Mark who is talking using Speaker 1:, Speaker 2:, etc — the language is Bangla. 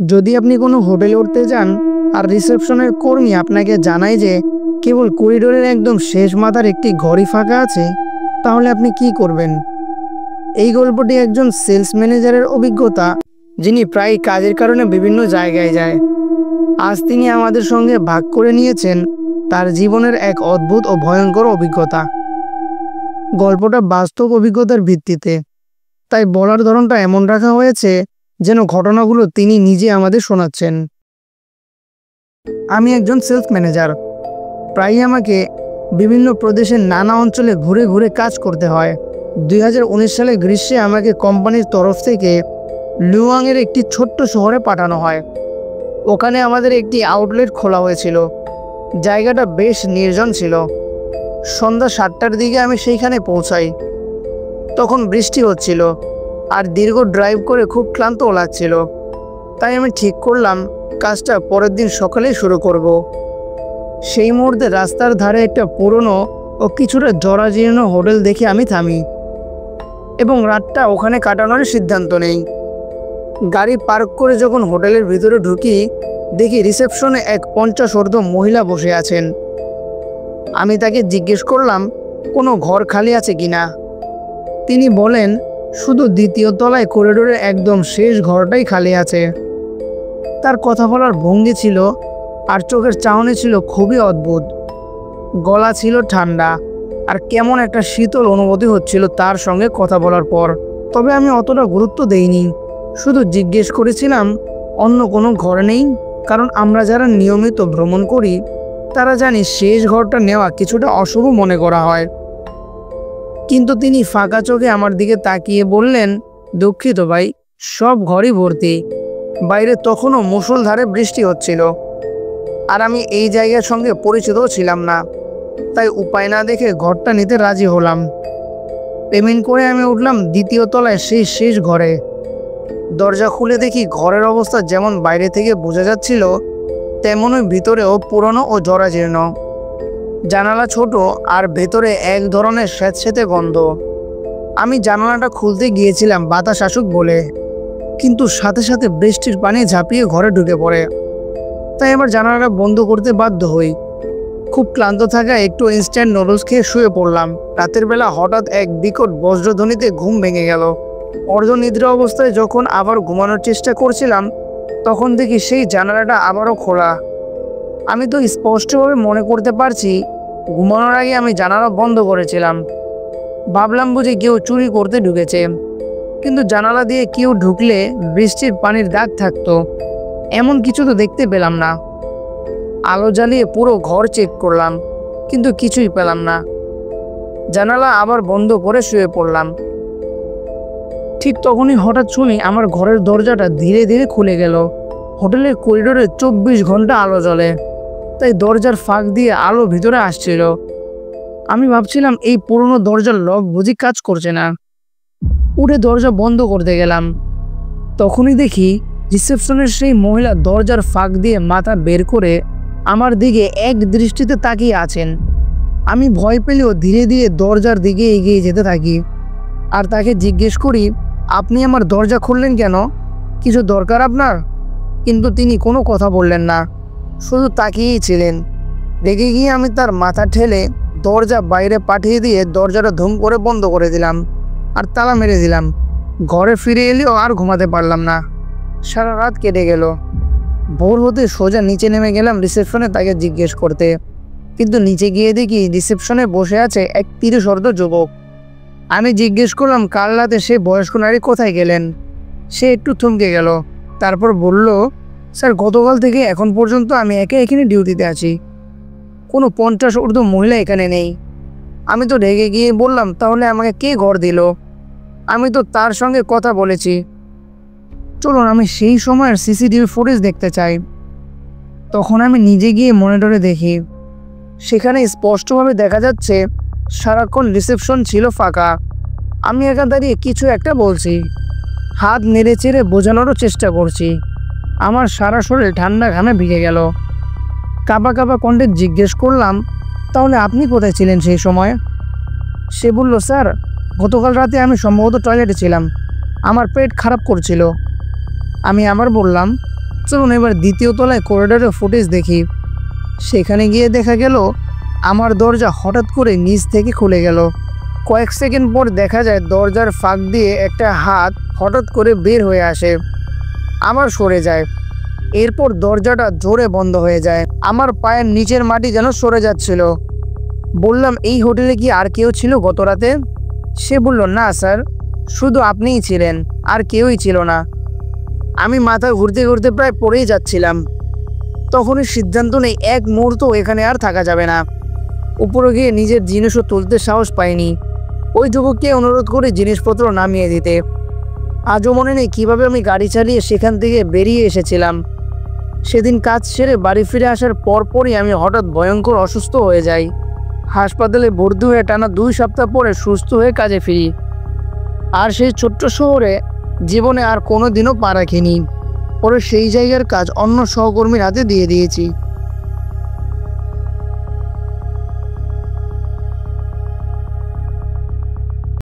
Speaker 1: যদি আপনি কোনো হোটেলে উঠতে যান আর রিসেপশনের কর্মী আপনাকে জানায় যে কেবল করিডোরের একদম শেষ মাথার একটি ঘরই ফাঁকা আছে, তাহলে আপনি কি করবেন? এই গল্পটি একজন সেলস ম্যানেজারের অভিজ্ঞতা, যিনি প্রায় কাজের কারণে বিভিন্ন জায়গায় যায়। আজ তিনি আমাদের সঙ্গে ভাগ করে নিয়েছেন তার জীবনের এক অদ্ভুত ও ভয়ঙ্কর অভিজ্ঞতা। গল্পটা বাস্তব অভিজ্ঞতার ভিত্তিতে, তাই বলার ধরনটা এমন রাখা হয়েছে যেন ঘটনাগুলো তিনি নিজে আমাদের শোনাচ্ছেন। আমি একজন সেলস ম্যানেজার। প্রায়ই আমাকে বিভিন্ন প্রদেশের নানা অঞ্চলে ঘুরে ঘুরে কাজ করতে হয়। 2019 সালে গ্রীষ্মে আমাকে কোম্পানির তরফ থেকে লুয়াংয়ের একটি ছোট্ট শহরে পাঠানো হয়। ওখানে আমাদের একটি আউটলেট খোলা হয়েছিল। জায়গাটা বেশ নির্জন ছিল। সন্ধ্যা 7টার দিকে আমি সেইখানে পৌঁছাই। তখন বৃষ্টি হচ্ছিল আর দীর্ঘ ড্রাইভ করে খুব ক্লান্তও লাগছিল। তাই আমি ঠিক করলাম কাজটা পরের দিন সকালেই শুরু করব। সেই মুহূর্তে রাস্তার ধারে একটা পুরনো ও কিছুটা জরাজীর্ণ হোটেল দেখে আমি থামি এবং রাতটা ওখানে কাটানোর সিদ্ধান্ত নেই। গাড়ি পার্ক করে যখন হোটেলের ভিতরে ঢুকি, দেখি রিসেপশনে এক 50 ঊর্ধ্ব মহিলা বসে আছেন। আমি তাকে জিজ্ঞেস করলাম কোনো ঘর খালি আছে কিনা। তিনি বলেন শুধু দ্বিতীয় তলায় করিডোরের একদম শেষ ঘরটাই খালি আছে। তার কথা বলার ভঙ্গি ছিল আর চোখের চাহনি ছিল খুবই অদ্ভুত। গলা ছিল ঠান্ডা আর কেমন একটা শীতল অনুভূতি হচ্ছিল তার সঙ্গে কথা বলার পর। তবে আমি অতটা গুরুত্ব দেইনি, শুধু জিজ্ঞেস করেছিলাম অন্য কোনো ঘর নেই, কারণ আমরা যারা নিয়মিত ভ্রমণ করি তারা জানি শেষ ঘরটা নেওয়া কিছুটা অশুভ মনে করা হয়। কিন্তু তিনি ফাঁকা চোখে আমার দিকে তাকিয়ে বললেন, দুঃখিত ভাই, সব ঘরই ভর্তি। বাইরে তখনও মুষলধারে বৃষ্টি হচ্ছিল আর আমি এই জায়গার সঙ্গে পরিচিতও ছিলাম না, তাই উপায় না দেখে ঘরটা নিতে রাজি হলাম। পেমেন্ট করে আমি উঠলাম দ্বিতীয় তলায় সেই শেষ ঘরে। দরজা খুলে দেখি ঘরের অবস্থা যেমন বাইরে থেকে বোঝা যাচ্ছিল তেমনই ভিতরেও পুরনো ও জরাজীর্ণ। জানালা ছোট আর ভেতরে এক ধরনের স্যাঁতসেঁতে গন্ধ। আমি জানালাটা খুলতে গিয়েছিলাম বাতাস আসুক বলে, কিন্তু সাথে সাথে বৃষ্টির পানি ঝাঁপিয়ে ঘরে ঢুকে পড়ে। তাই আবার জানালাটা বন্ধ করতে বাধ্য হই। খুব ক্লান্ত থাকা একটু ইনস্ট্যান্ট নুডলস খেয়ে শুয়ে পড়লাম। রাতের বেলা হঠাৎ এক বিকট বজ্রধ্বনিতে ঘুম ভেঙে গেল। অর্ধনিদ্রা অবস্থায় যখন আবার ঘুমানোর চেষ্টা করছিলাম, তখন দেখি সেই জানালাটা আবারও খোলা। আমি তো স্পষ্টভাবে মনে করতে পারছি ঘুমানোর আগে আমি জানালা বন্ধ করেছিলাম। ভাবলাম বুঝি কেউ চুরি করতে ঢুকেছে, কিন্তু জানালা দিয়ে কেউ ঢুকলে বৃষ্টির পানির দাগ থাকতো, এমন কিছু তো দেখতে পেলাম না। আলো জ্বালিয়ে পুরো ঘর চেক করলাম, কিন্তু কিছুই পেলাম না। জানালা আবার বন্ধ করে শুয়ে পড়লাম। ঠিক তখনই হঠাৎ শুনি আমার ঘরের দরজাটা ধীরে ধীরে খুলে গেল। হোটেলের করিডোরে 24 ঘন্টা আলো জ্বলে, তাই দরজার ফাঁক দিয়ে আলো ভিতরে আসছিল। আমি ভাবছিলাম এই পুরনো দরজার লক বুঝি কাজ করছে না। উঠে দরজা বন্ধ করতে গেলাম, তখনই দেখি রিসেপশনের সেই মহিলা দরজার ফাঁক দিয়ে মাথা বের করে আমার দিকে এক দৃষ্টিতে তাকিয়ে আছেন। আমি ভয় পেলেও ধীরে ধীরে দরজার দিকে এগিয়ে যেতে থাকি আর তাকে জিজ্ঞেস করি, আপনি আমার দরজা খুললেন কেন? কিছু দরকার আপনার? কিন্তু তিনি কোনো কথা বললেন না, শুধু তাকিয়েই ছিলেন। রেগে গিয়ে আমি তার মাথা ঠেলে দরজা বাইরে পাঠিয়ে দিয়ে দরজাটা ধুম করে বন্ধ করে দিলাম আর তালা মেরে দিলাম। ঘরে ফিরে এলেও আর ঘুমাতে পারলাম না। সারা রাত কেটে গেল। ভোর হতে সোজা নিচে নেমে গেলাম রিসেপশনে তাকে জিজ্ঞেস করতে, কিন্তু নিচে গিয়ে দেখি রিসেপশনে বসে আছে এক 30 ঊর্ধ্ব যুবক। আমি জিজ্ঞেস করলাম কাল রাতে সে বয়স্ক নারী কোথায় গেলেন। সে একটু থমকে গেল, তারপর বলল, স্যার, গতকাল থেকে এখন পর্যন্ত আমি এখানে ডিউটিতে আছি। কোনো 50 ঊর্ধ্ব মহিলা এখানে নেই। আমি তো রেগে গিয়ে বললাম, তাহলে আমাকে কে ঘর দিল? আমি তো তার সঙ্গে কথা বলেছি। চলুন আমি সেই সময়ের সিসিটিভি ফুটেজ দেখতে চাই। তখন আমি নিজে গিয়ে মনিটরে দেখি, সেখানে স্পষ্টভাবে দেখা যাচ্ছে সারাক্ষণ রিসেপশন ছিল ফাঁকা। আমি একা দাঁড়িয়ে কিছু একটা বলছি, হাত নেড়ে চেড়ে বোঝানোরও চেষ্টা করছি। আমার সারা শরীর ঠান্ডা ঘামে ভিজে গেল। কাঁপা কাঁপা কণ্ঠে জিজ্ঞেস করলাম, তাহলে আপনি কোথায় ছিলেন সেই সময়? সে বলল, স্যার, গতকাল রাতে আমি সম্ভবত টয়লেটে ছিলাম। আমার পেট খারাপ করছিল। আমি আবার বললাম, চলুন এবার দ্বিতীয় তলায় করিডোরের ফুটেজ দেখি। সেখানে গিয়ে দেখা গেল আমার দরজা হঠাৎ করে নিচ থেকে খুলে গেল। কয়েক সেকেন্ড পর দেখা যায় দরজার ফাঁক দিয়ে একটা হাত হঠাৎ করে বের হয়ে আসে, আবার সরে যায়। এরপর দরজাটা জোরে বন্ধ হয়ে যায়। আমার পায়ের নিচের মাটি যেন সরে যাচ্ছিল। বললাম, এই হোটেলে কি আর কেউ ছিল গত রাতে? সে বলল, না স্যার, শুধু আপনিই ছিলেন, আর কেউই ছিল না। আমি মাথা ঘুরতে ঘুরতে প্রায় পড়েই যাচ্ছিলাম। তখনই সিদ্ধান্ত নেই এক মুহূর্ত এখানে আর থাকা যাবে না। উপরে গিয়ে নিজের জিনিসও তুলতে সাহস পাইনি। ওই যুবককে অনুরোধ করে জিনিসপত্র নামিয়ে দিতে। আজও মনে নেই কিভাবে আমি গাড়ি চালিয়ে সেখান থেকে বেরিয়ে এসেছিলাম। সেদিন কাজ সেরে বাড়ি ফিরে আসার পরপরই আমি হঠাৎ ভয়ঙ্কর অসুস্থ হয়ে যাই। হাসপাতালে ভর্তি হয়ে টানা 2 সপ্তাহ পরে সুস্থ হয়ে কাজে ফিরি। আর সেই ছোট্ট শহরে জীবনে আর কোনো দিনও পা রাখিনি। পরে সেই জায়গার কাজ অন্য সহকর্মীর হাতে দিয়ে দিয়েছি।